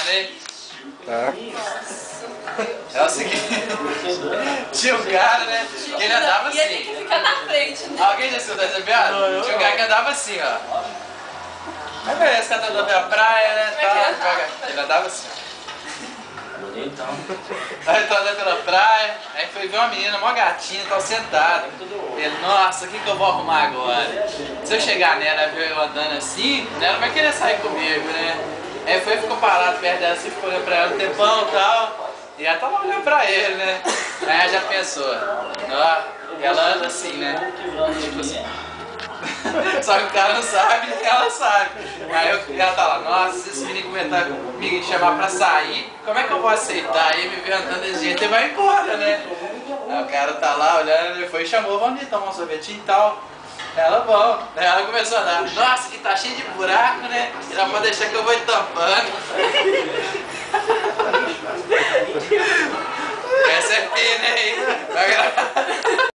né? Tá. É o seguinte, tinha um cara, né? Que ele andava E ele que assim. fica na frente, né? Alguém já escutou essa piada? Tinha um cara que andava assim, ó. Aí beleza, esse cara andando na praia, né? Como é que ele Tal, andava? ele andava assim, ó. Bonitão. Aí eu tô andando pela praia, aí foi ver uma menina, uma gatinha, tava sentada. Ele, nossa, o que eu vou arrumar agora? Se eu chegar nela e ver eu andando assim, ela vai querer sair comigo, né? Aí foi, ficou parado perto dela assim, ficou olhando pra ela um tempão e tal. E ela tava olhando pra ele, né? Aí ela já pensou, ó, ela anda assim, né? Tipo assim. Só que o cara não sabe, ela sabe. Aí ela tá lá, nossa, se esse menino comentar comigo e chamar pra sair, como é que eu vou aceitar? Aí me vê andando desse jeito e vai embora, né? Aí o cara tá lá olhando, ele foi e chamou, vamos ali tomar um sorvetinho e tal. Ela, bom. Aí ela começou a andar, nossa, que tá cheio de buraco, né? Ela pode deixar que eu vou tampando. Essa é pena, hein?